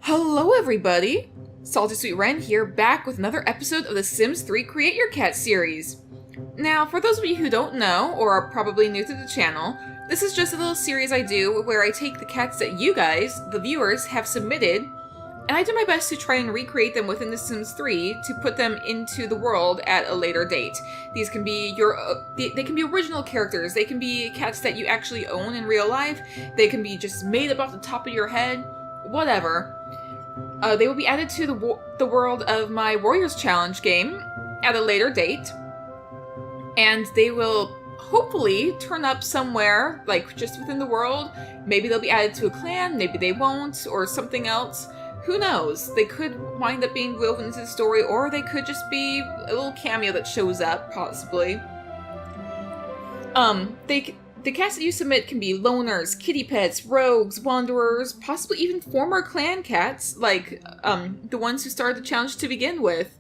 Hello everybody! Salty Sweet Ren here, back with another episode of the Sims 3 Create Your Cat series. Now, for those of you who don't know, or are probably new to the channel, this is just a little series I do where I take the cats that you guys, the viewers, have submitted, and I do my best to try and recreate them within The Sims 3 to put them into the world at a later date. These can be they can be original characters, they can be cats that you actually own in real life, they can be just made up off the top of your head, whatever. They will be added to the world of my Warriors Challenge game at a later date, and they will hopefully turn up somewhere, like just within the world. Maybe they'll be added to a clan, maybe they won't, or something else. Who knows? They could wind up being woven into the story, or they could just be a little cameo that shows up, possibly. The cats that you submit can be loners, kitty pets, rogues, wanderers, possibly even former clan cats, like the ones who started the challenge to begin with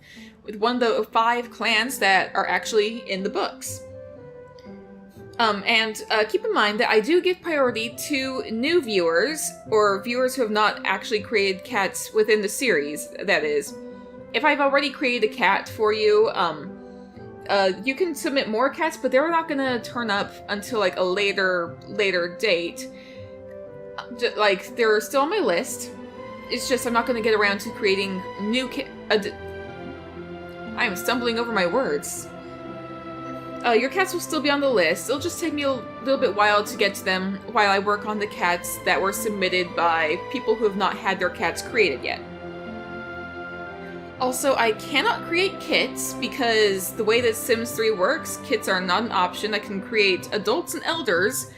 one of the 5 clans that are actually in the books. Keep in mind that I do give priority to new viewers, or viewers who have not actually created cats within the series, that is. If I've already created a cat for you, you can submit more cats, but they're not gonna turn up until like a later date. Like, they're still on my list. It's just I'm not gonna get around to creating new I am stumbling over my words. Your cats will still be on the list. It'll just take me a little bit while to get to them while I work on the cats that were submitted by people who have not had their cats created yet. Also, I cannot create kits because the way that Sims 3 works, kits are not an option. I can create adults and elders.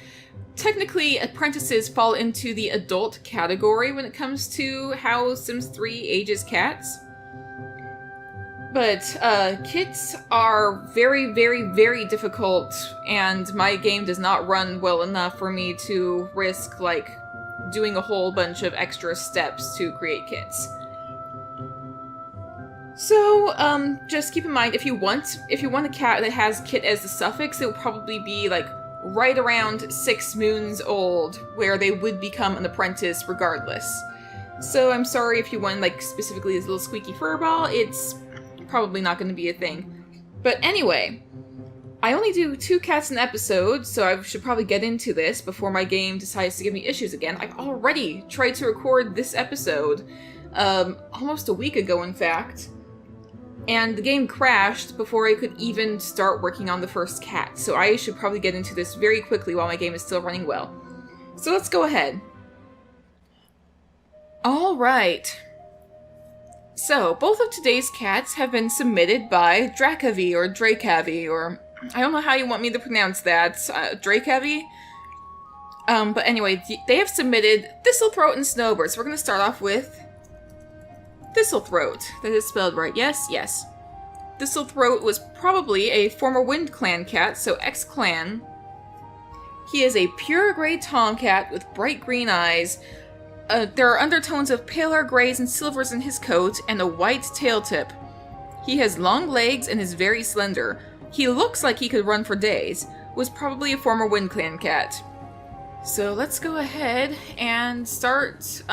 Technically, apprentices fall into the adult category when it comes to how Sims 3 ages cats. But kits are very, very, very difficult, and my game does not run well enough for me to risk, like, doing a whole bunch of extra steps to create kits. So, just keep in mind, if you want a cat that has kit as the suffix, it will probably be, like, right around 6 moons old, where they would become an apprentice regardless. So I'm sorry if you want, like, specifically this little squeaky furball, it's probably not going to be a thing. But anyway, I only do 2 cats an episode, so I should probably get into this before my game decides to give me issues again. I've already tried to record this episode, almost a week ago, in fact. And the game crashed before I could even start working on the first cat, so I should probably get into this very quickly while my game is still running well. So let's go ahead. Alright. So, both of today's cats have been submitted by Drakavi, or Drakavi, or I don't know how you want me to pronounce that, Drakavi? But anyway, they have submitted Thistlethroat and Snowbird, so we're going to start off with Thistlethroat. That is spelled right, yes? Yes. Thistlethroat was probably a former Wind Clan cat, so X-Clan. He is a pure gray tomcat with bright green eyes. There are undertones of paler grays and silvers in his coat, and a white tail tip. He has long legs and is very slender. He looks like he could run for days. Was probably a former Wind Clan cat. So let's go ahead and start,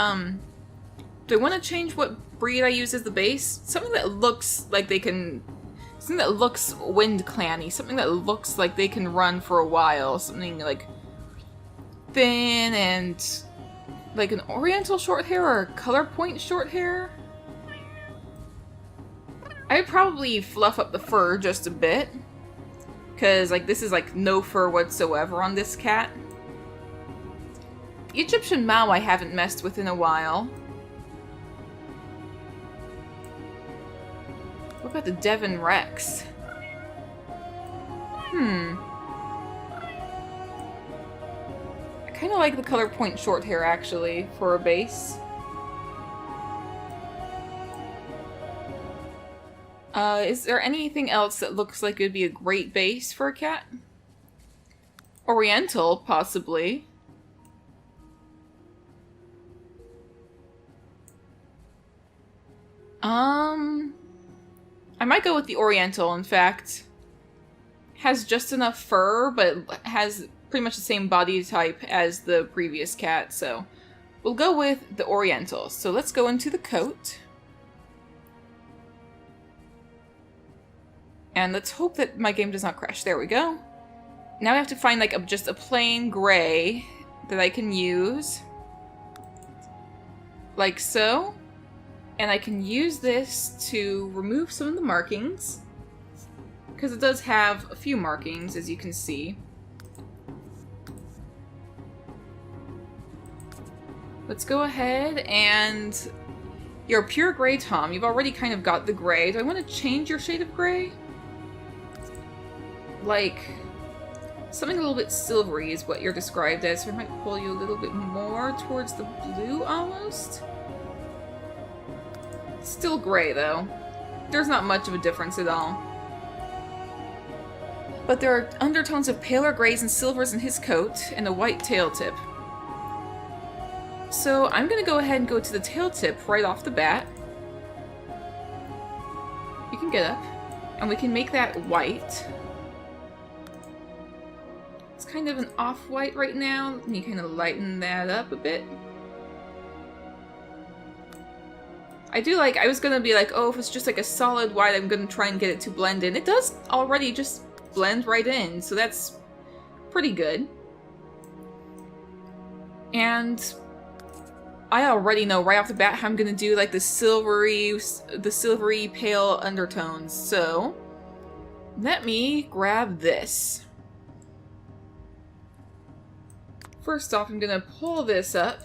do I want to change what breed I use as the base? Something that looks like something that looks Wind Clan-y, something that looks like they can run for a while, something like thin and like an oriental short hair or a color point short hair. I'd probably fluff up the fur just a bit, because like this is like no fur whatsoever on this cat. The Egyptian Mao I haven't messed with in a while. What about the Devon Rex? I kind of like the color point short hair, actually, for a base. Is there anything else that looks like it would be a great base for a cat? Oriental, possibly. I might go with the Oriental, in fact. Has just enough fur, but has pretty much the same body type as the previous cat, so We'll go with the Oriental. So let's go into the coat. And let's hope that my game does not crash. There we go. Now I have to find like just a plain gray that I can use. Like so. And I can use this to remove some of the markings. Because it does have a few markings, as you can see. Let's go ahead and... You're pure gray, Tom. You've already kind of got the gray. Do I want to change your shade of gray? Like... something a little bit silvery is what you're described as, so I might pull you a little bit more towards the blue, almost. Still gray, though. There's not much of a difference at all. But there are undertones of paler grays and silvers in his coat, and a white tail tip. So I'm gonna go ahead and go to the tail tip right off the bat. You can get up, and we can make that white. It's kind of an off-white right now. Let me kind of lighten that up a bit. I do like, I was gonna be like, oh, if it's just like a solid white, I'm gonna try and get it to blend in. It does already just blend right in, so that's pretty good. And I already know right off the bat how I'm gonna do like the silvery pale undertones. So let me grab this. First off, I'm gonna pull this up.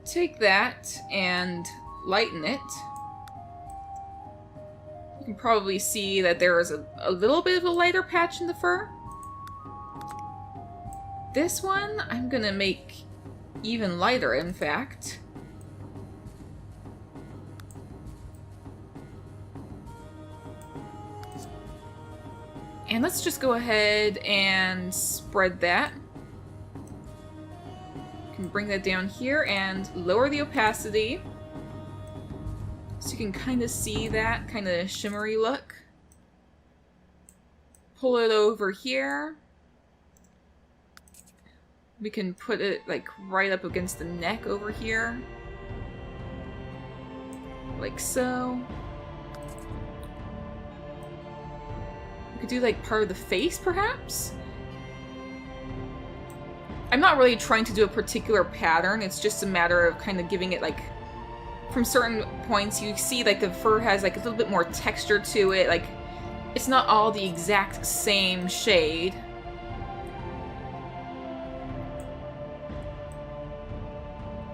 Take that and lighten it. You can probably see that there is a little bit of a lighter patch in the fur. This one I'm gonna make even lighter, in fact. And let's just go ahead and spread that. Bring that down here and lower the opacity so you can kind of see that kind of shimmery look. Pull it over here. We can put it like right up against the neck over here, like so. We could do like part of the face perhaps. I'm not really trying to do a particular pattern, it's just a matter of kind of giving it like, from certain points you see like the fur has like a little bit more texture to it, like it's not all the exact same shade.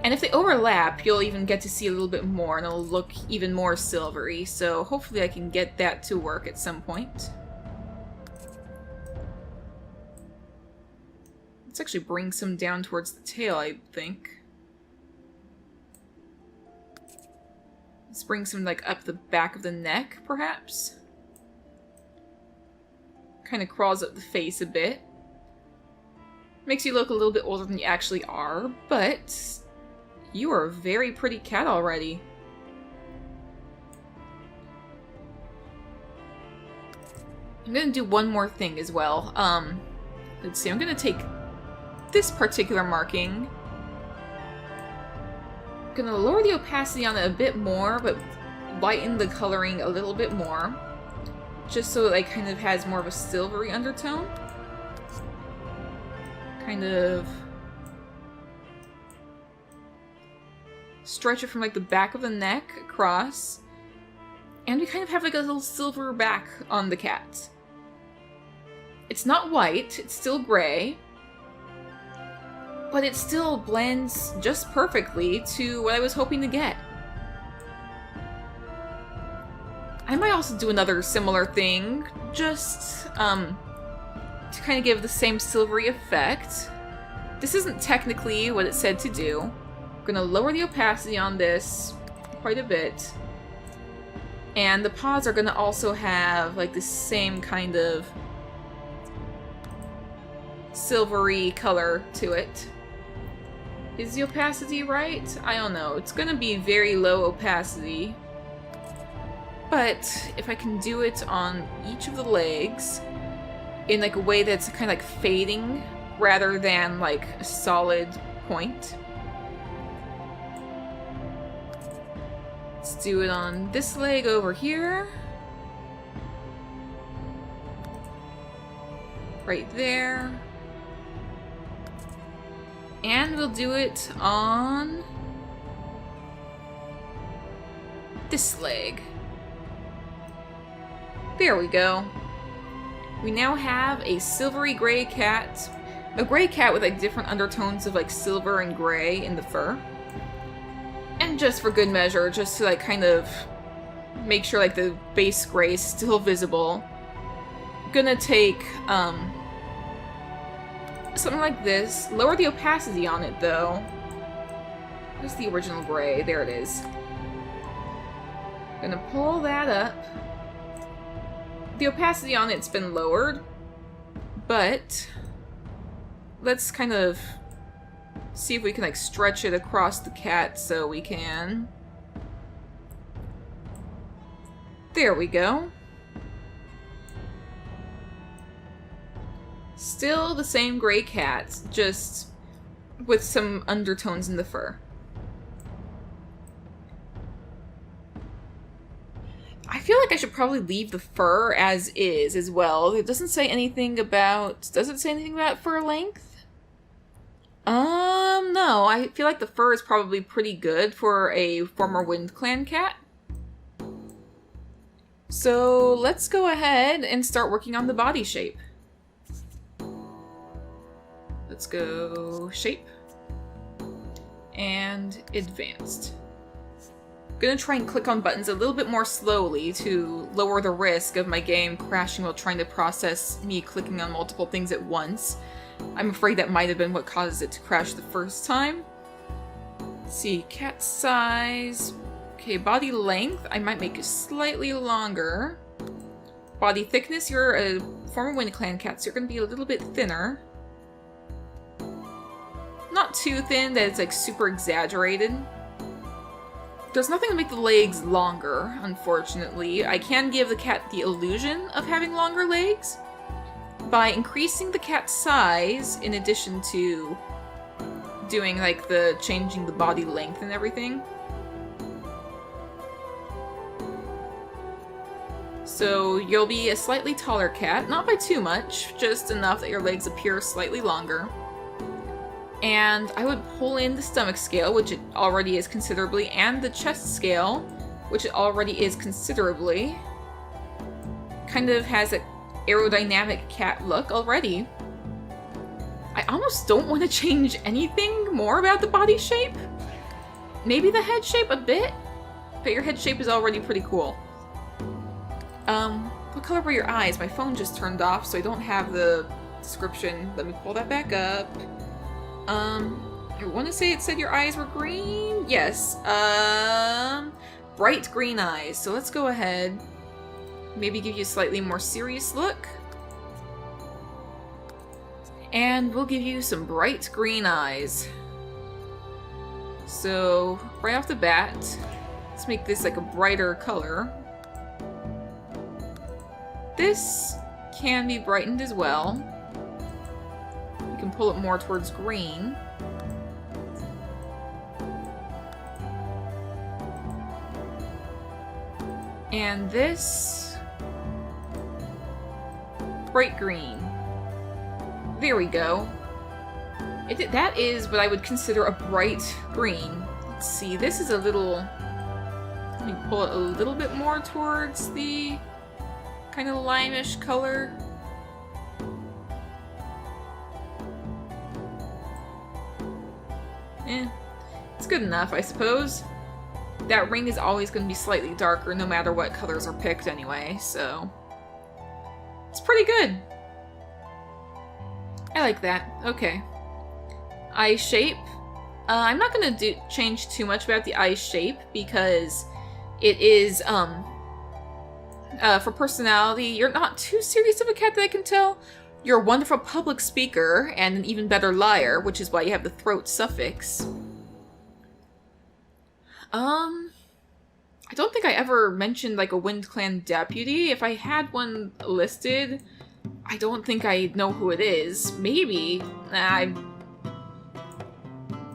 And if they overlap, you'll even get to see a little bit more and it'll look even more silvery, so hopefully I can get that to work at some point. Let's actually bring some down towards the tail, I think. Let's bring some like up the back of the neck, perhaps. Kind of crawls up the face a bit. Makes you look a little bit older than you actually are, but you are a very pretty cat already. I'm gonna do one more thing as well. Let's see, I'm gonna take this particular marking. I'm gonna lower the opacity on it a bit more, but lighten the coloring a little bit more, just so it like kind of has more of a silvery undertone. Kind of stretch it from like the back of the neck across, and we kind of have like a little silver back on the cat. It's not white, it's still gray, but it still blends just perfectly to what I was hoping to get. I might also do another similar thing, just to kind of give the same silvery effect. This isn't technically what it said to do. I'm gonna lower the opacity on this quite a bit. And the paws are gonna also have like the same kind of silvery color to it. Is the opacity right? I don't know. It's gonna be very low opacity. But if I can do it on each of the legs in like a way that's kind of like fading rather than like a solid point, Let's do it on this leg over here. Right there. And we'll do it on this leg. There we go. We now have a silvery gray cat. A gray cat with like different undertones of like silver and gray in the fur. And just for good measure, just to like kind of make sure like the base gray is still visible, I'm gonna take something like this. Lower the opacity on it though. Where's the original gray? There it is. Gonna pull that up. The opacity on it's been lowered, but let's kind of see if we can like stretch it across the cat so we can. There we go. Still the same gray cat, just with some undertones in the fur. I feel like I should probably leave the fur as is as well. It doesn't say anything about... Does it say anything about fur length? No. I feel like the fur is probably pretty good for a former Wind Clan cat. So let's go ahead and start working on the body shape. Let's go shape and advanced. I'm gonna try and click on buttons a little bit more slowly to lower the risk of my game crashing while trying to process me clicking on multiple things at once. I'm afraid that might have been what caused it to crash the first time. Let's see, cat size. Okay, body length, I might make it slightly longer. Body thickness, you're a former Wind Clan cat, so you're gonna be a little bit thinner. Not too thin that it's like super exaggerated. There's nothing to make the legs longer, unfortunately. I can give the cat the illusion of having longer legs by increasing the cat's size in addition to doing like the changing the body length and everything. So you'll be a slightly taller cat, not by too much, just enough that your legs appear slightly longer. And I would pull in the stomach scale, which it already is considerably, and the chest scale, which it already is considerably. Kind of has an aerodynamic cat look already. I almost don't want to change anything more about the body shape. Maybe the head shape a bit, but your head shape is already pretty cool. What color were your eyes? My phone just turned off, so I don't have the description. Let me pull that back up. I want to say it said your eyes were green? Yes. Bright green eyes. So let's go ahead. Maybe give you a slightly more serious look. And we'll give you some bright green eyes. So, right off the bat, let's make this like a brighter color. This can be brightened as well. You can pull it more towards green. And this, bright green. There we go. That is what I would consider a bright green. Let's see, this is a little... Let me pull it a little bit more towards the kind of limeish color. It's good enough, I suppose. That ring is always going to be slightly darker no matter what colors are picked anyway, so... It's pretty good. I like that. Okay. Eye shape. I'm not going to change too much about the eye shape because it is, for personality, you're not too serious of a cat that I can tell. You're a wonderful public speaker and an even better liar, which is why you have the throat suffix. I don't think I ever mentioned like a Wind Clan deputy. If I had one listed, I don't think I know who it is. Maybe.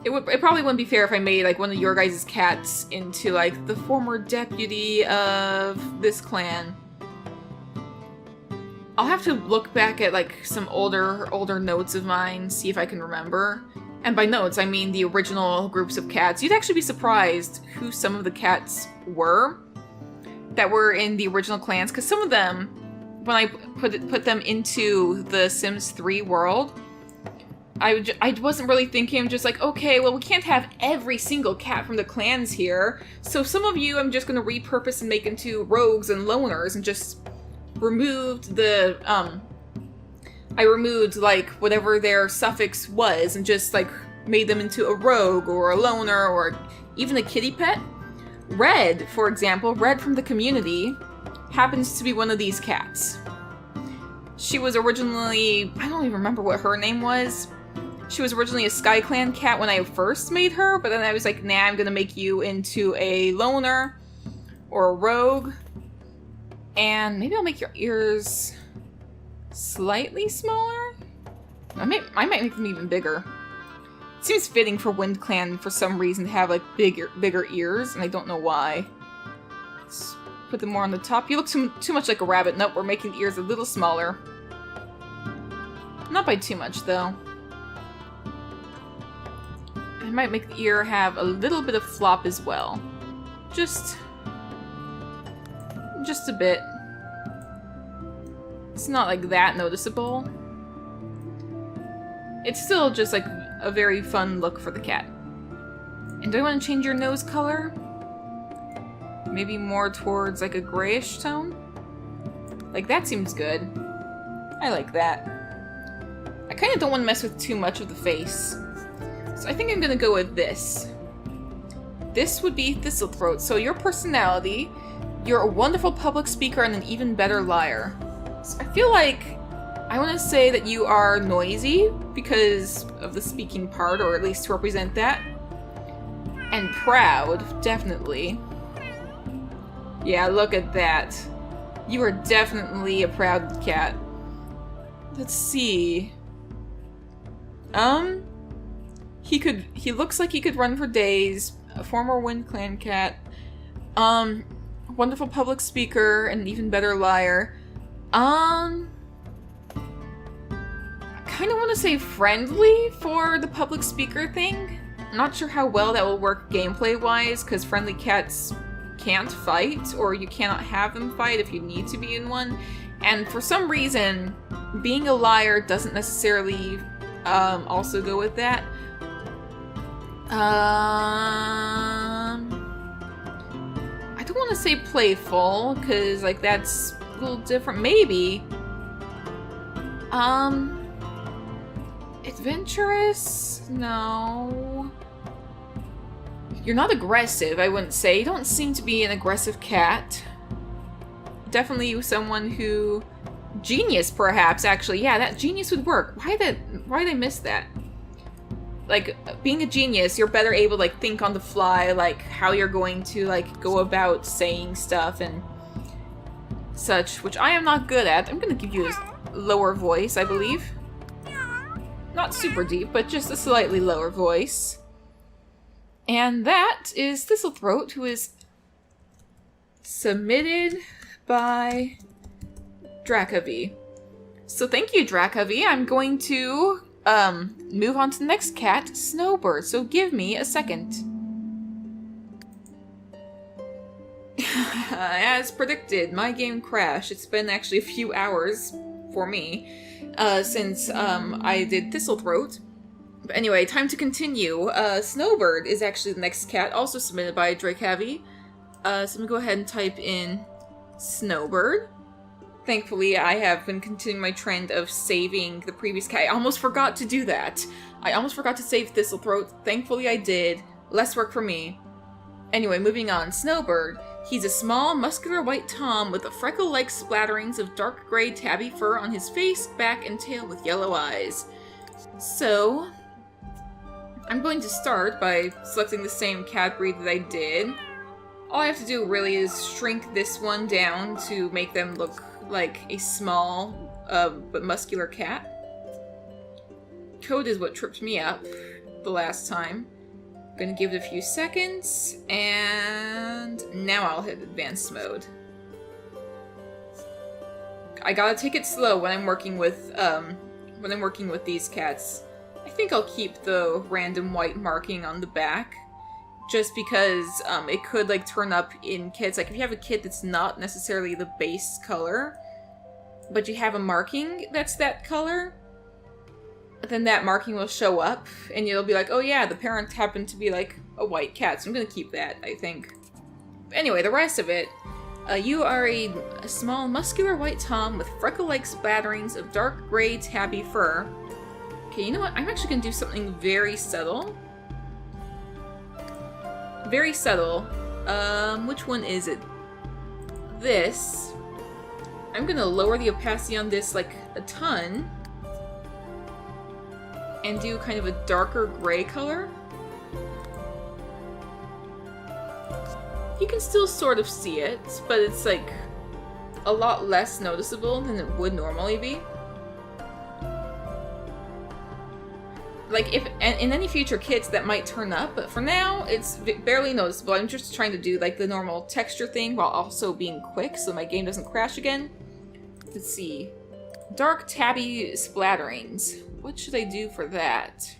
It probably wouldn't be fair if I made like one of your guys' cats into like the former deputy of this clan. I'll have to look back at like some older notes of mine, see if I can remember. And by notes, I mean the original groups of cats. You'd actually be surprised who some of the cats were that were in the original clans, because some of them, when I put them into the Sims 3 world, I wasn't really thinking. I'm just like, okay, well, we can't have every single cat from the clans here, so some of you I'm just going to repurpose and make into rogues and loners, and just removed the, I removed, like, whatever their suffix was, and just, like, made them into a rogue, or a loner, or even a kitty pet. Red, for example, Red from the community, happens to be one of these cats. She was originally, I don't even remember what her name was. She was originally a Sky Clan cat when I first made her, but then I was like, nah, I'm gonna make you into a loner, or a rogue. And maybe I'll make your ears slightly smaller? I might make them even bigger. It seems fitting for Wind Clan for some reason to have like bigger ears, and I don't know why. Let's put them more on the top. You look too much like a rabbit. Nope, we're making the ears a little smaller. Not by too much though. I might make the ear have a little bit of flop as well. Just a bit. It's not like that noticeable. It's still just like a very fun look for the cat. And do I want to change your nose color? Maybe more towards like a grayish tone? Like that seems good. I like that. I kind of don't want to mess with too much of the face. So I think I'm gonna go with this. This would be Thistlethroat. So your personality, you're a wonderful public speaker and an even better liar. So I feel like I want to say that you are noisy because of the speaking part, or at least to represent that. And proud, definitely. Yeah, look at that. You are definitely a proud cat. Let's see. He looks like he could run for days. A former Wind Clan cat. Wonderful public speaker and an even better liar. I kind of want to say friendly for the public speaker thing. I'm not sure how well that will work gameplay-wise, because friendly cats can't fight, or you cannot have them fight if you need to be in one. And for some reason, being a liar doesn't necessarily also go with that. I don't want to say playful, because like that's a little different. Maybe. Adventurous? No. You're not aggressive, I wouldn't say. You don't seem to be an aggressive cat. Definitely someone who... Genius, perhaps, actually. Yeah, that genius would work. Why did I miss that? Like, being a genius, you're better able to, like, think on the fly, like, how you're going to, like, go about saying stuff and such, which I am not good at. I'm gonna give you a lower voice, I believe. Not super deep, but just a slightly lower voice. And that is Thistlethroat, who is submitted by Drakavi. So thank you, Drakavi. I'm going to move on to the next cat, Snowbird. So give me a second. As predicted, my game crashed. It's been actually a few hours for me since I did Thistlethroat. But anyway, time to continue. Snowbird is actually the next cat, also submitted by Drakavi. So I'm gonna go ahead and type in Snowbird. Thankfully, I have been continuing my trend of saving the previous cat. I almost forgot to do that. I almost forgot to save Thistlethroat. Thankfully, I did. Less work for me. Anyway, moving on. Snowbird. He's a small, muscular white tom with a freckle-like splatterings of dark gray tabby fur on his face, back, and tail with yellow eyes. So, I'm going to start by selecting the same cat breed that I did. All I have to do really is shrink this one down to make them look like a small but muscular cat. Code is what tripped me up the last time. I'm gonna give it a few seconds, and now I'll hit advanced mode. I gotta take it slow when I'm working with these cats. I think I'll keep the random white marking on the back, just because it could like turn up in kits. Like if you have a kit that's not necessarily the base color, but you have a marking that's that color, then that marking will show up, and you'll be like, oh yeah, the parent happened to be like a white cat, so I'm gonna keep that, I think. But anyway, the rest of it. You are a small, muscular white tom with freckle-like splatterings of dark gray tabby fur. Okay, you know what? I'm actually going to do something very subtle. Very subtle. Which one is it? This. I'm going to lower the opacity on this, like, a ton. And do kind of a darker gray color. You can still sort of see it, but it's like a lot less noticeable than it would normally be. Like if in any future kits that might turn up, but for now it's barely noticeable. I'm just trying to do like the normal texture thing while also being quick so my game doesn't crash again. Let's see. Dark tabby splatterings. What should I do for that?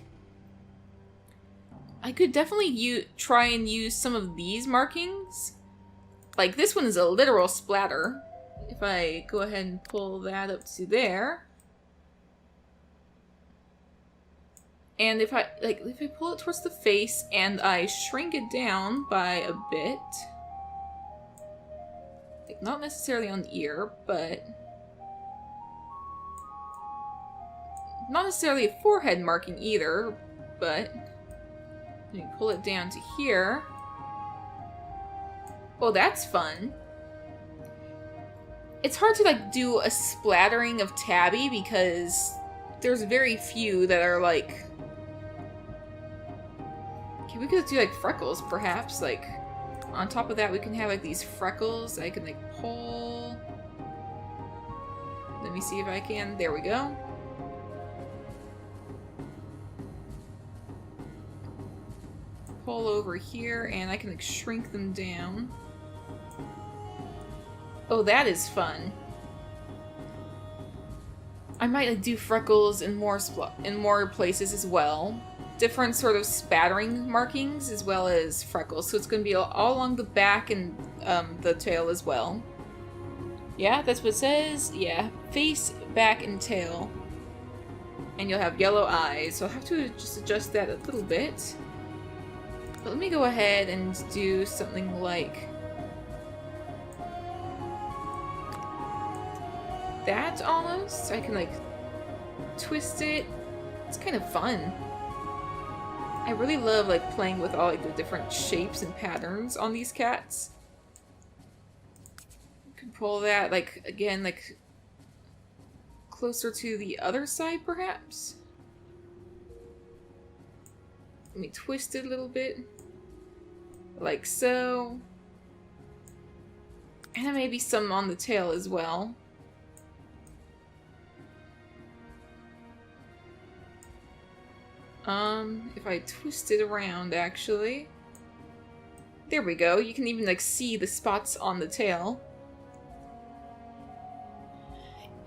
I could definitely try and use some of these markings. Like, this one is a literal splatter. If I go ahead and pull that up to there. And if I pull it towards the face and I shrink it down by a bit. Like, not necessarily on the ear, but... not necessarily a forehead marking either, but... let me pull it down to here. Oh, that's fun. It's hard to like do a splattering of tabby because there's very few that are like... okay, we could do like freckles perhaps. Like on top of that we can have like these freckles I can like pull. Let me see if I can. There we go. Pull over here, and I can like shrink them down. Oh, that is fun. I might like do freckles in more places as well. Different sort of spattering markings as well as freckles. So it's going to be all along the back and the tail as well. Yeah, that's what it says. Yeah, face, back, and tail. And you'll have yellow eyes. So I'll have to just adjust that a little bit. But let me go ahead and do something like that almost. So I can like twist it. It's kind of fun. I really love like playing with all like the different shapes and patterns on these cats. You can pull that like again like closer to the other side perhaps. Let me twist it a little bit. Like so. And then maybe some on the tail as well. If I twist it around actually. There we go. You can even like see the spots on the tail.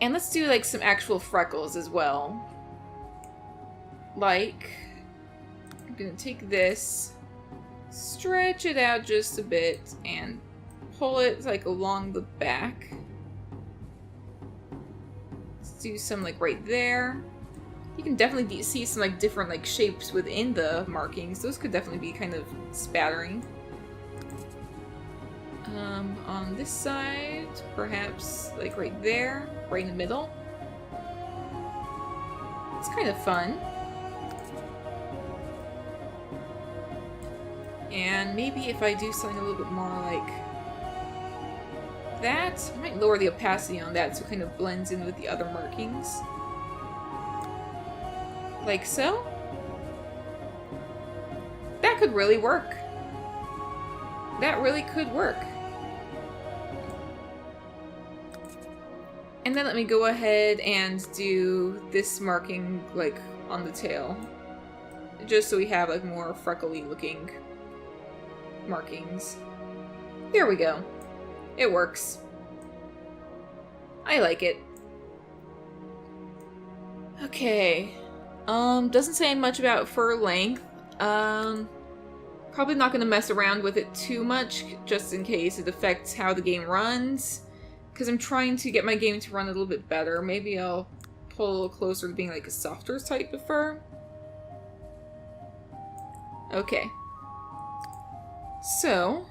And let's do like some actual freckles as well. Like, I'm gonna take this, stretch it out just a bit, and pull it like along the back. Let's do some like right there. You can definitely see some like different like shapes within the markings. Those could definitely be kind of spattering. On this side, perhaps like right there, right in the middle. It's kind of fun. And maybe if I do something a little bit more like that, I might lower the opacity on that so it kind of blends in with the other markings. Like so. That could really work. That really could work. And then let me go ahead and do this marking like on the tail. just so we have like more freckly looking markings. There we go. It works. I like it. Okay. Doesn't say much about fur length. Probably not going to mess around with it too much, just in case it affects how the game runs. Because I'm trying to get my game to run a little bit better. Maybe I'll pull a little closer to being like a softer type of fur. Okay. So,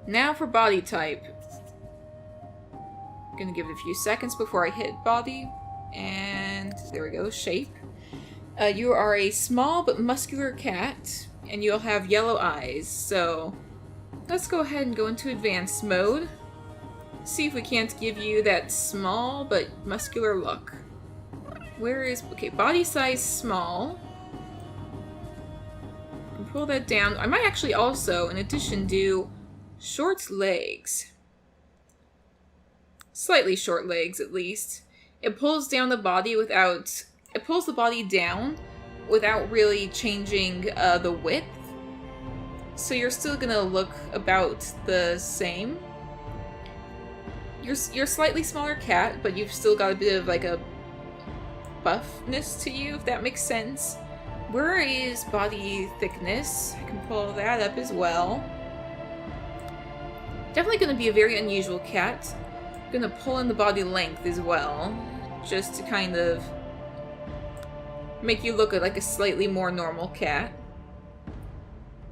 now for body type. I'm gonna give it a few seconds before I hit body. And there we go, shape. You are a small but muscular cat, and you'll have yellow eyes. So, let's go ahead and go into advanced mode. See if we can't give you that small but muscular look. Where is... okay, body size small. And pull that down. I might actually also, in addition, do short legs. Slightly short legs, at least. It pulls down the body without... it pulls the body down without really changing the width. So you're still gonna look about the same. You're a slightly smaller cat, but you've still got a bit of like a buffness to you, if that makes sense. Where is body thickness? I can pull that up as well. Definitely going to be a very unusual cat. Going to pull in the body length as well, just to kind of make you look like a slightly more normal cat.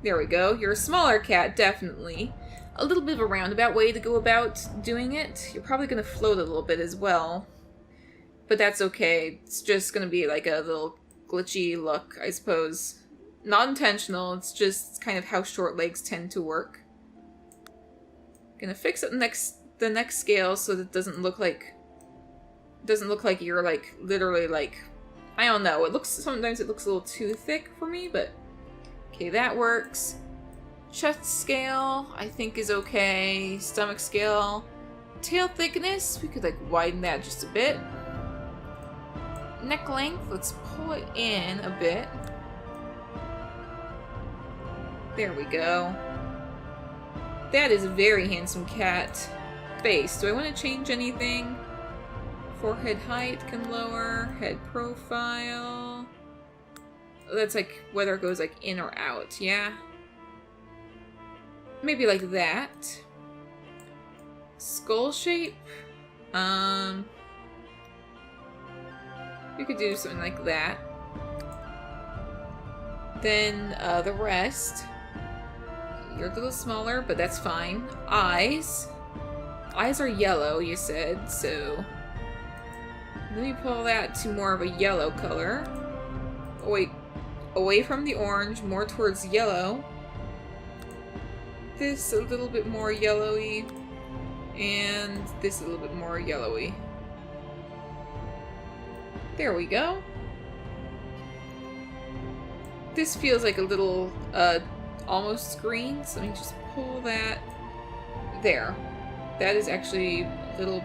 There we go. You're a smaller cat, definitely. A little bit of a roundabout way to go about doing it. You're probably going to float a little bit as well. But that's okay. It's just going to be like a little glitchy look, I suppose. Not intentional, it's just kind of how short legs tend to work. Gonna fix it the next scale so that it doesn't look like you're like literally like, I don't know, sometimes it looks a little too thick for me, but okay, that works. Chest scale, I think is okay. Stomach scale. Tail thickness, we could like widen that just a bit. Neck length, let's pull it in a bit. There we go. That is a very handsome cat. Face, do I want to change anything? Forehead height can lower. Head profile. That's like whether it goes like in or out, yeah? Maybe like that. Skull shape. We could do something like that. Then the rest. You're a little smaller, but that's fine. Eyes. Eyes are yellow, you said, so let me pull that to more of a yellow color. Oh, wait. Away from the orange, more towards yellow. This a little bit more yellowy. And this a little bit more yellowy. There we go. This feels like a little, almost green, so let me just pull that there. That is actually a little...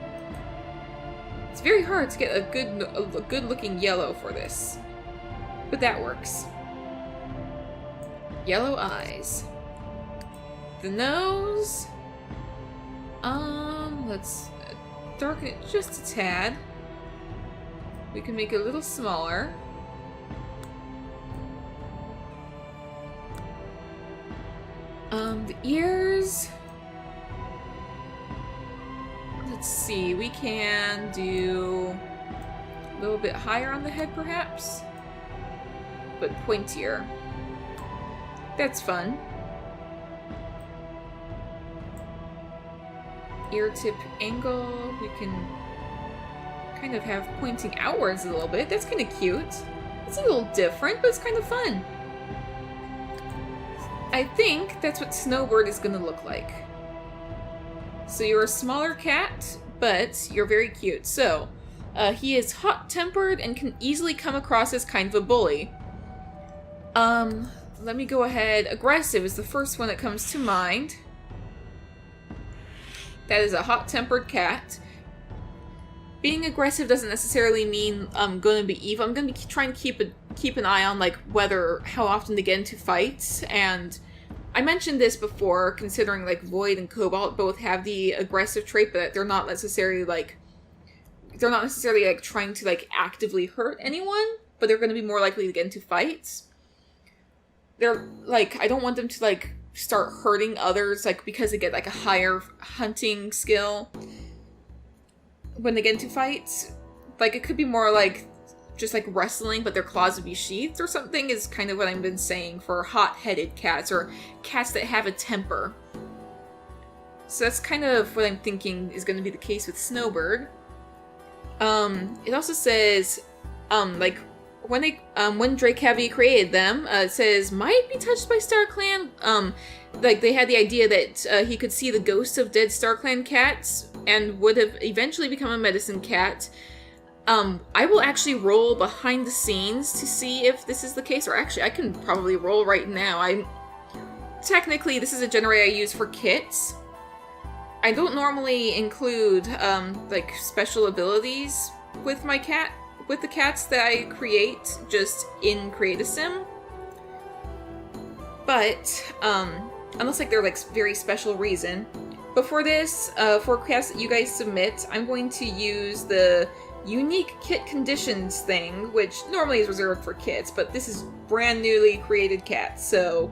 it's very hard to get a good looking yellow for this. But that works. Yellow eyes. The nose... let's darken it just a tad. We can make it a little smaller. The ears... let's see, we can do a little bit higher on the head perhaps, but pointier. That's fun. Ear tip angle, we can kind of have pointing outwards a little bit. That's kind of cute. It's a little different, but it's kind of fun. I think that's what Snowbird is going to look like. So you're a smaller cat, but you're very cute. So, he is hot-tempered and can easily come across as kind of a bully. Let me go ahead. Aggressive is the first one that comes to mind. That is a hot-tempered cat. Being aggressive doesn't necessarily mean I'm going to be evil. I'm going to be trying to keep keep an eye on, like, how often they get into fights, and I mentioned this before, considering, like, Void and Cobalt both have the aggressive trait, but they're not necessarily, like, trying to, like, actively hurt anyone, but they're going to be more likely to get into fights. They're, like, I don't want them to, like, start hurting others, like, because they get, like, a higher hunting skill when they get into fights. Like, it could be more, like, just, like, wrestling, but their claws would be sheathed or something, is kind of what I've been saying for hot-headed cats, or cats that have a temper. So that's kind of what I'm thinking is going to be the case with Snowbird. It also says, like, when Drakeheavy created them, it says, might be touched by StarClan. Like, they had the idea that he could see the ghosts of dead StarClan cats, and would have eventually become a medicine cat. I will actually roll behind the scenes to see if this is the case, or actually, I can probably roll right now. Technically, this is a generator I use for kits. I don't normally include, like, special abilities with the cats that I create, just in Create-A-Sim. But, unless, like, they're, like, very special reason. But for this, for cats that you guys submit, I'm going to use the unique kit conditions thing, which normally is reserved for kits, but this is brand newly created cats, so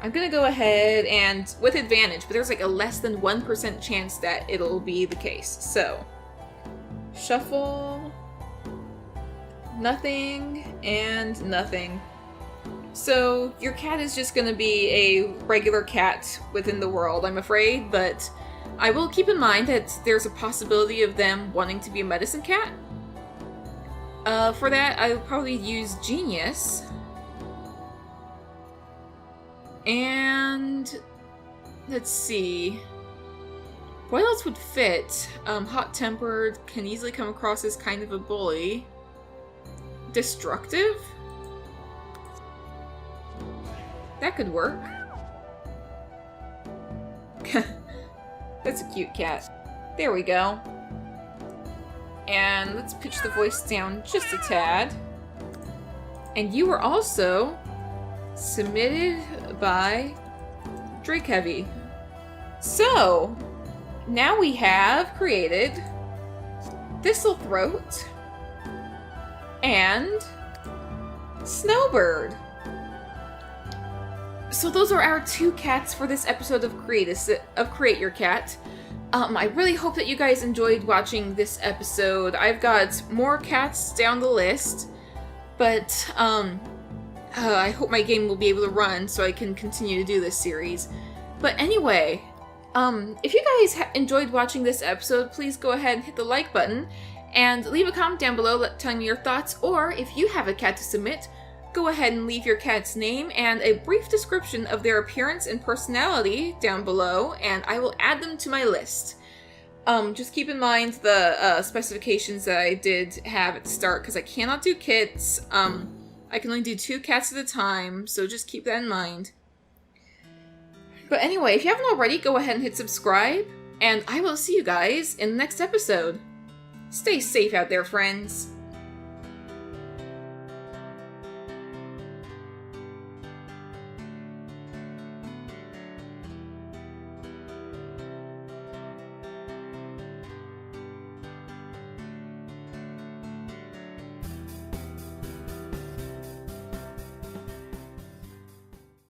I'm gonna go ahead and, with advantage, but there's like a less than 1% chance that it'll be the case. So, shuffle, nothing, and nothing. So, your cat is just gonna be a regular cat within the world, I'm afraid, but I will keep in mind that there's a possibility of them wanting to be a medicine cat. For that, I will probably use Genius. And let's see. What else would fit? Hot-tempered, can easily come across as kind of a bully. Destructive? That could work. That's a cute cat. There we go. And let's pitch the voice down just a tad. And you were also submitted by Drakeheavy. So, now we have created Thistle Throat and Snowbird. So those are our 2 cats for this episode of Create Your Cat. I really hope that you guys enjoyed watching this episode. I've got more cats down the list, but I hope my game will be able to run so I can continue to do this series. But anyway, if you guys enjoyed watching this episode, please go ahead and hit the like button and leave a comment down below telling me your thoughts, or if you have a cat to submit, go ahead and leave your cat's name and a brief description of their appearance and personality down below, and I will add them to my list. Just keep in mind the specifications that I did have at the start, because I cannot do kits. I can only do 2 cats at a time, so just keep that in mind. But anyway, if you haven't already, go ahead and hit subscribe, and I will see you guys in the next episode. Stay safe out there, friends.